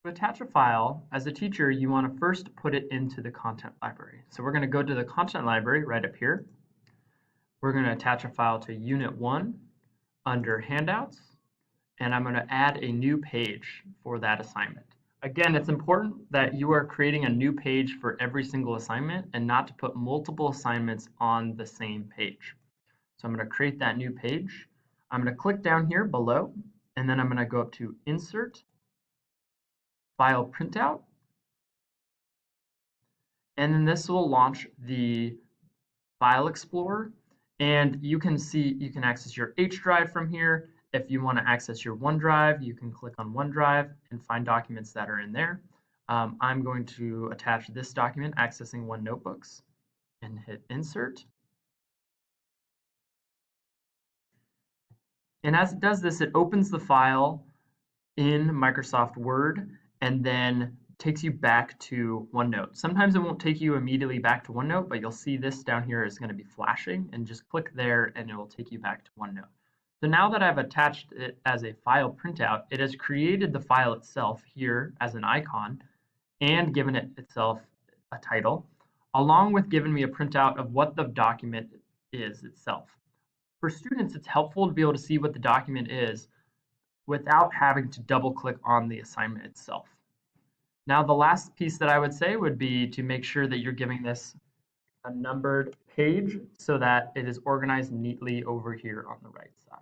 To attach a file, as a teacher, you want to first put it into the content library. So we're going to go to the content library right up here. We're going to attach a file to Unit 1 under Handouts, and I'm going to add a new page for that assignment. Again, it's important that you are creating a new page for every single assignment and not to put multiple assignments on the same page. So I'm going to create that new page. I'm going to click down here below, and then I'm going to go up to Insert, File Printout, and then this will launch the File Explorer, and you can access your H drive from here. If you want to access your OneDrive, you can click on OneDrive and find documents that are in there. I'm going to attach this document, Accessing OneNotebooks, and hit Insert. And as it does this, it opens the file in Microsoft Word and then takes you back to OneNote. Sometimes it won't take you immediately back to OneNote, but you'll see this down here is going to be flashing, and just click there and it will take you back to OneNote. So now that I've attached it as a file printout, it has created the file itself here as an icon and given it itself a title, along with giving me a printout of what the document is itself. For students, it's helpful to be able to see what the document is without having to double click on the assignment itself. Now, the last piece that I would say would be to make sure that you're giving this a numbered page so that it is organized neatly over here on the right side.